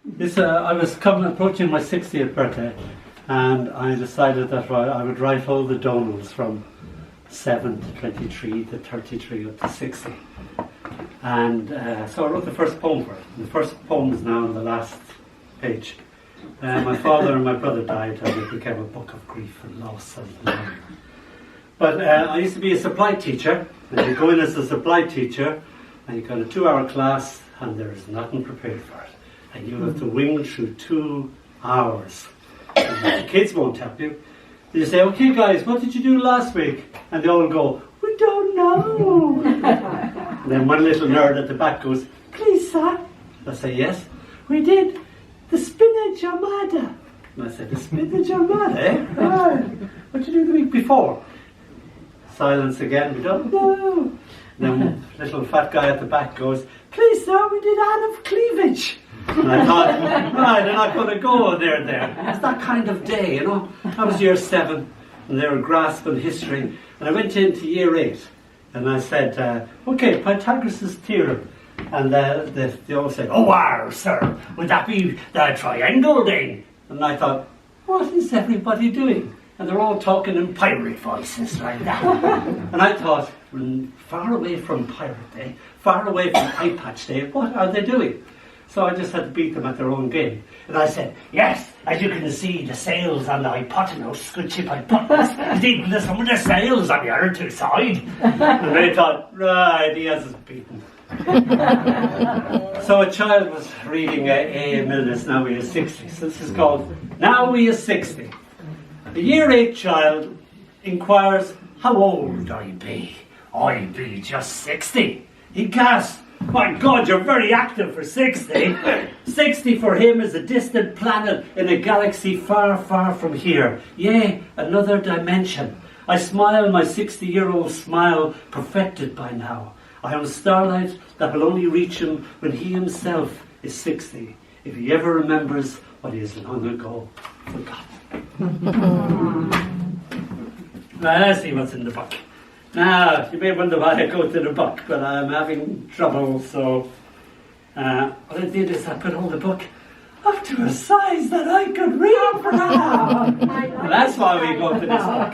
I was approaching my 60th birthday, and I decided that I would write all the Dónalls from 7 to 23 to 33 up to 60. And so I wrote the first poem for it. And the first poem is now on the last page. My father and my brother died, and it became a book of grief and loss and love. But I used to be a supply teacher, and you go in as a supply teacher, and you got a 2-hour class, and there is nothing prepared for it. And you have to wing through 2 hours. And the kids won't help you. You say, okay guys, what did you do last week? And they all go, we don't know. And then one little nerd at the back goes, please sir. I say, yes, we did the spinach armada. And I said, the spinach armada, eh? Oh, what did you do the week before? Silence again, we don't know. And then little fat guy at the back goes, please sir, we did Anne of Cleavage. And I thought, right, they're not going to go there. It's that kind of day, you know. I was year 7, and they were grasping history. And I went into year 8, and I said, okay, Pythagoras' theorem. And they all said, oh, wow, sir, would that be the triangle then? And I thought, what is everybody doing? And they're all talking in pirate voices like that. And I thought, far away from Pirate Day, far away from Eye Patch Day, what are they doing? So I just had to beat them at their own game. And I said, yes, as you can see, the sails on the hypotenuse, good ship hypotenuse, is equal to some of the sails on the other two side. And they thought, right, he has us beaten. So a child was reading A. Milnes, Now We Are 60. So this is called Now We Are 60. A year 8 child inquires, how old I be? I be just 60. He gasps, my God, you're very active for 60. 60 for him is a distant planet in a galaxy far, far from here. Yea, another dimension. I smile my 60-year-old smile, perfected by now. I am starlight that will only reach him when he himself is 60, if he ever remembers what he has long ago forgotten. Now, let's see what's in the book. Now, you may wonder why I go to the book, but I'm having trouble, so what I did is I put all the book up to a size that I could read from. That's why we go to this book.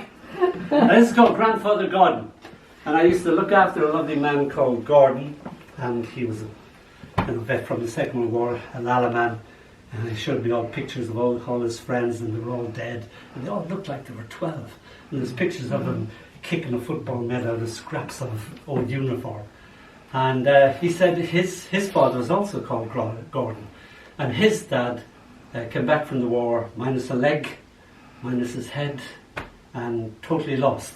This is called Grandfather Gordon, and I used to look after a lovely man called Gordon, and he was a vet from the Second World War, an Alaman, and he showed me all pictures of all his friends, and they were all dead, and they all looked like they were 12, and there's pictures of them kicking a football made out of scraps of old uniform. And he said his father was also called Gordon, and his dad came back from the war minus a leg, minus his head, and totally lost.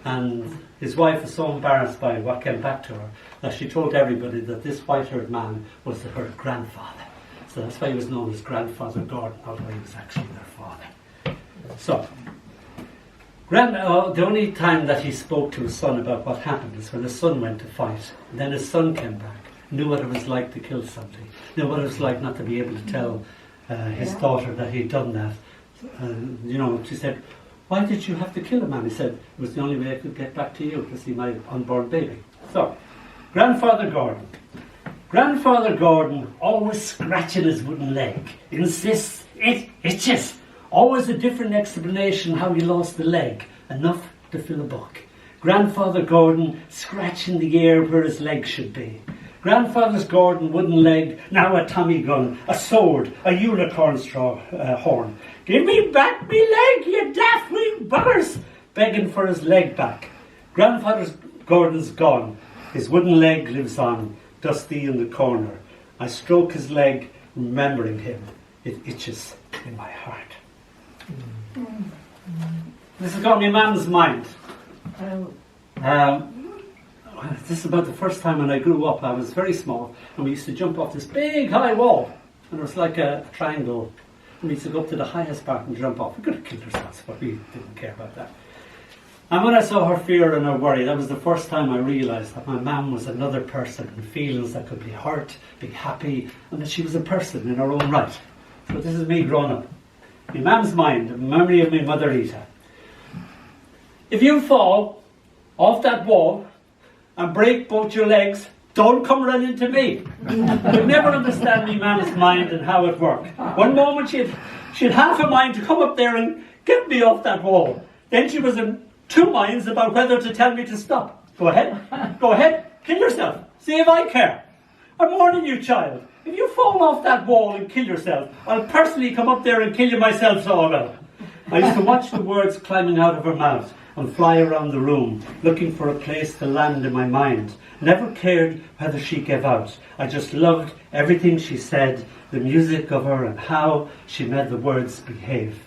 And his wife was so embarrassed by what came back to her that she told everybody that this white-haired man was her grandfather. So that's why he was known as Grandfather Gordon, although he was actually their father. So the only time that he spoke to his son about what happened is when his son went to fight. And then his son came back, knew what it was like to kill somebody, knew what it was like not to be able to tell his daughter that he'd done that. She said, why did you have to kill a man? He said, it was the only way I could get back to you, to see my unborn baby. So, Grandfather Gordon. Grandfather Gordon, always scratching his wooden leg, insists it itches. Always a different explanation how he lost the leg, enough to fill a book. Grandfather Gordon scratching the air where his leg should be. Grandfather's Gordon wooden leg, now a Tommy gun, a sword, a unicorn straw horn. Give me back me leg, you daft wee buggers! Begging for his leg back. Grandfather Gordon's gone. His wooden leg lives on, dusty in the corner. I stroke his leg, remembering him. It itches in my heart. This has got my mum's mind. This is about the first time when I grew up. I was very small, and we used to jump off this big high wall, and it was like a triangle, and we used to go up to the highest part and jump off. We could have killed ourselves, but we didn't care about that. And when I saw her fear and her worry, that was the first time I realised that my mum was another person with feelings that could be hurt, be happy, and that she was a person in her own right. So this is me growing up. My mum's mind, the memory of my mother Rita. If you fall off that wall and break both your legs, Don't come running to me. You'd never understand me man's mind and how it worked. One moment she'd half a mind to come up there and get me off that wall. Then she was in two minds about whether to tell me to stop. Go ahead, kill yourself. See if I care. I'm warning you, child. If you fall off that wall and kill yourself, I'll personally come up there and kill you myself, so I will. I used to watch the words climbing out of her mouth and fly around the room, looking for a place to land in my mind. Never cared whether she gave out. I just loved everything she said, the music of her and how she made the words behave.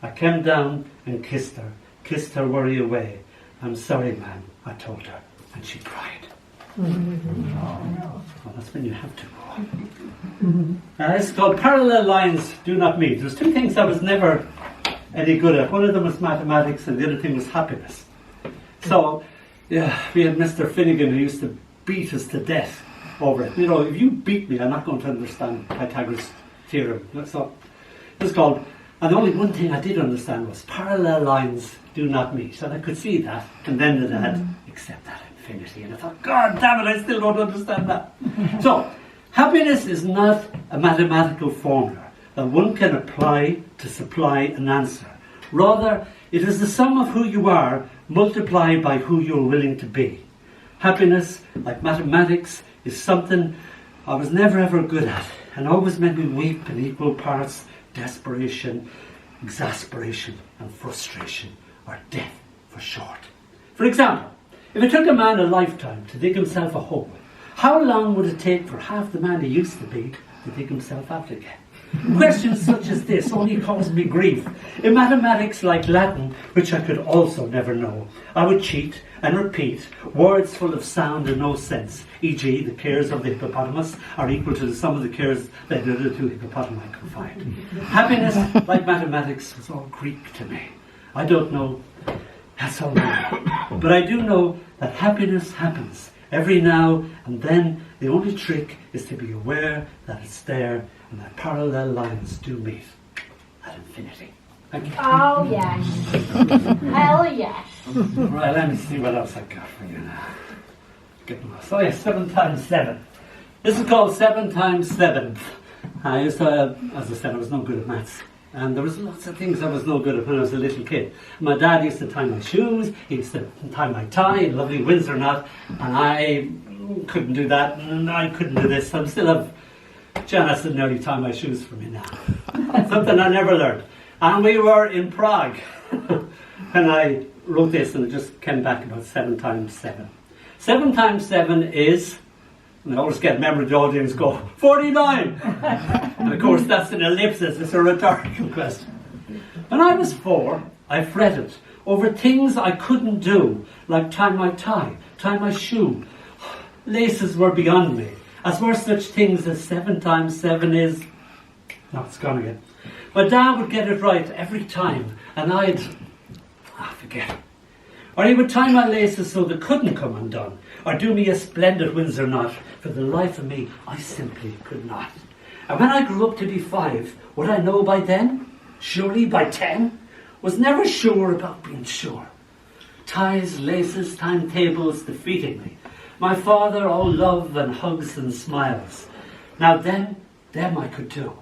I came down and kissed her worry away. I'm sorry, man, I told her, and she cried. Well, that's when you have to go on. It's called Parallel Lines Do Not Meet. There's two things I was never any good at. One of them was mathematics and the other thing was happiness. So, yeah, we had Mr. Finnegan who used to beat us to death over it. You know, if you beat me, I'm not going to understand Pythagoras' theorem. So, it's called, and the only one thing I did understand was parallel lines do not meet. And I could see that, and then it had, except that infinity. And I thought, God damn it, I still don't understand that. So, happiness is not a mathematical formula that one can apply to supply an answer. Rather, it is the sum of who you are multiplied by who you're willing to be. Happiness, like mathematics, is something I was never ever good at and always made me weep in equal parts desperation, exasperation and frustration, or death for short. For example, if it took a man a lifetime to dig himself a hole, how long would it take for half the man he used to be to dig himself out again? Questions such as this only caused me grief. In mathematics like Latin, which I could also never know, I would cheat and repeat words full of sound and no sense, e.g. the cares of the hippopotamus are equal to the sum of the cares that the other two hippopotami could find. Happiness, like mathematics, was all Greek to me. I don't know, that's all right. But I do know that happiness happens every now and then. The only trick is to be aware that it's there and that parallel lines do meet at infinity. Thank you. Oh, yes. Hell yes. Right, let me see what else I got for you now. So, yeah, 7 times 7. This is called 7 times 7. I used to, as I said, I was no good at maths. And there was lots of things I was no good at when I was a little kid. My dad used to tie my shoes, he used to tie my tie, a lovely Windsor knot, and I couldn't do that, and I couldn't do this. I'm still have Janice would nearly tie my shoes for me now. Something I never learned. And we were in Prague when I wrote this, and it just came back about 7 times 7. 7 times 7 is, and I always get memory the audience go, 49! And of course that's an ellipsis, it's a rhetorical question. When I was 4, I fretted over things I couldn't do, like tie my tie, tie my shoe. Laces were beyond me, as were such things as 7 times 7 is... No, it's gone again. My dad would get it right every time, and I'd... forget. Or he would tie my laces so they couldn't come undone, or do me a splendid Windsor knot. For the life of me, I simply could not. And when I grew up to be 5, would I know by then? Surely by 10? Was never sure about being sure. Ties, laces, timetables defeating me. My father all love and hugs and smiles. Now them I could do.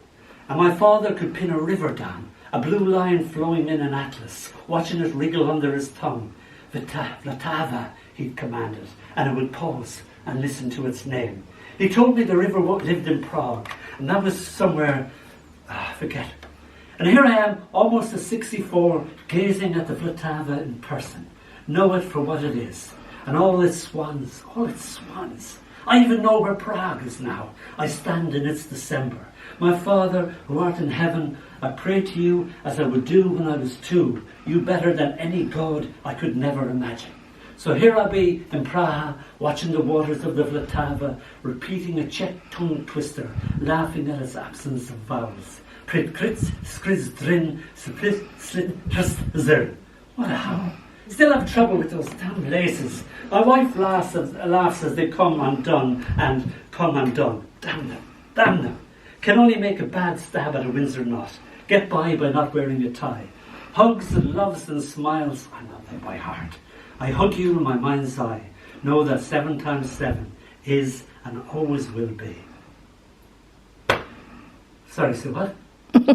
And my father could pin a river down, a blue line flowing in an atlas, watching it wriggle under his tongue. Vltava, he'd commanded, and it would pause and listen to its name. He told me the river lived in Prague, and that was somewhere, forget. And here I am, almost at 64, gazing at the Vltava in person. Know it for what it is, and all its swans, I even know where Prague is now. I stand in its December. My Father, who art in heaven, I pray to you as I would do when I was 2, you better than any God I could never imagine. So here I be in Praha, watching the waters of the Vltava, repeating a Czech tongue twister, laughing at its absence of vowels. Prit krits, skriz drin, split slit just zern. What a howl. Still have trouble with those damn laces. My wife laughs as they come undone and come undone. Damn them. Can only make a bad stab at a Windsor knot. Get by not wearing a tie. Hugs and loves and smiles, I know them by heart. I hug you in my mind's eye. Know that 7 times 7 is and always will be. Sorry, so what?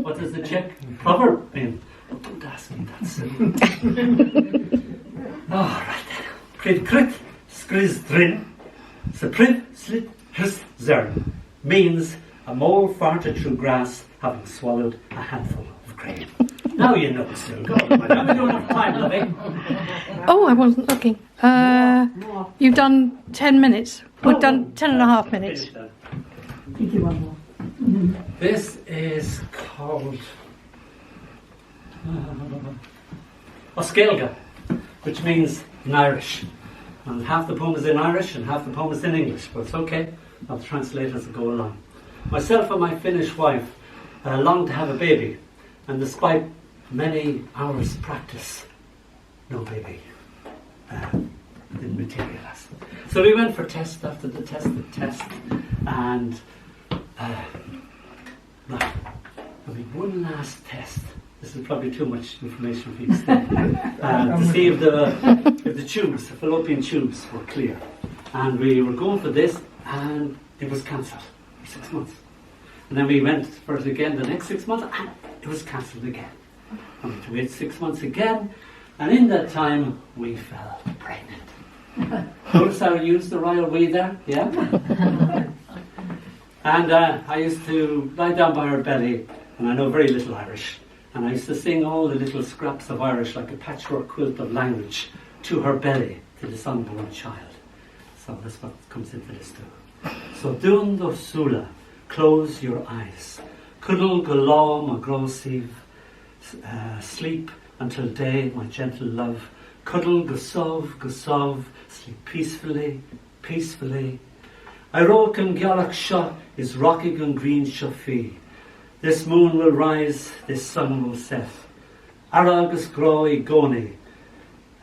What does the Czech proverb mean? Oh, don't ask me that, silly. Right then. Pryd cryt, sgriz drin, se priv slit hys zern, means a mole farted through grass having swallowed a handful of grain. Now you know, still. Go on, madam. We don't have time, lovey. Oh, I wasn't looking. You've done 10 minutes. We've done 10.5 minutes. This is called Oscailga, which means in Irish. And half the poem is in Irish and half the poem is in English, but it's okay. I'll translate as I go along. Myself and my Finnish wife longed to have a baby, and despite many hours practice, no baby didn't materialize. So we went for test after the test, and one last test. This is probably too much information for you to to see if the tubes, the fallopian tubes, were clear. And we were going for this, and it was cancelled for 6 months. And then we went for it again the next 6 months, and it was cancelled again. And we had to wait 6 months again, and in that time we fell pregnant. Notice how I used the royal we there? Yeah? And I used to lie down by her belly, and I know very little Irish, and I used to sing all the little scraps of Irish like a patchwork quilt of language to her belly, to this unborn child. So that's what comes into this too. So dún do sula, close your eyes. Cuddle go law my grosiv, sleep until day, my gentle love. Cuddle go sov, sleep peacefully, peacefully. I roke and galach shot is rocky and green shafi. This moon will rise, this sun will set. Aragus groi goni.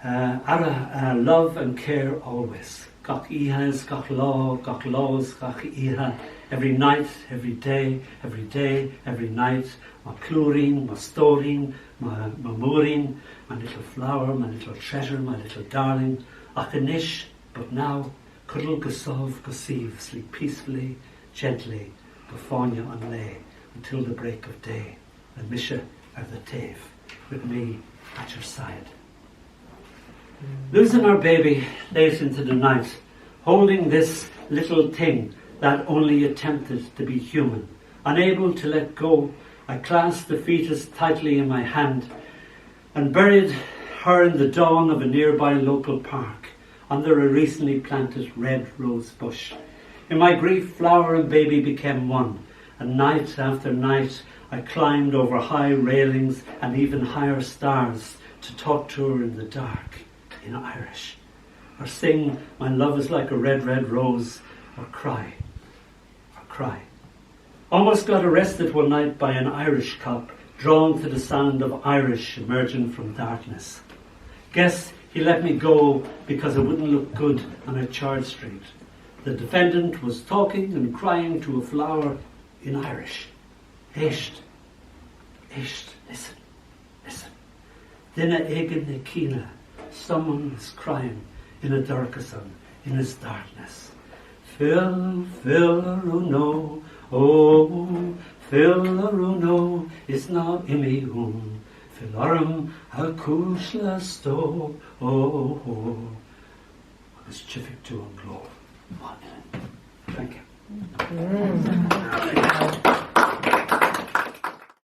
Ara love and care always. Gach ihas, gach laws, gach iha. Every night, every day, every night. My clurin, my storin, my moorin, my little flower, my little treasure, my little darling. Achanish, but now, cuddle gosov gosiv, sleep peacefully, gently, gofonia on lay, until the break of day. And Misha are the tave, with me at your side. Losing our baby late into the night, holding this little thing that only attempted to be human, unable to let go, I clasped the fetus tightly in my hand and buried her in the dawn of a nearby local park, under a recently planted red rose bush. In my grief, flower and baby became one, and night after night I climbed over high railings and even higher stars to talk to her in the dark, in Irish, or sing my love is like a red, red rose, or cry. Almost got arrested one night by an Irish cop, drawn to the sound of Irish emerging from darkness. Guess he let me go because it wouldn't look good on a charge street. The defendant was talking and crying to a flower in Irish. Esht, listen. Dinna egin ne kina. Someone is crying in a darkasan, in his darkness. Phil Aruno, oh, Phil Aruno is now imi Philarum Hakushla Sto, oh. It's Chifik to and glow. Thank you.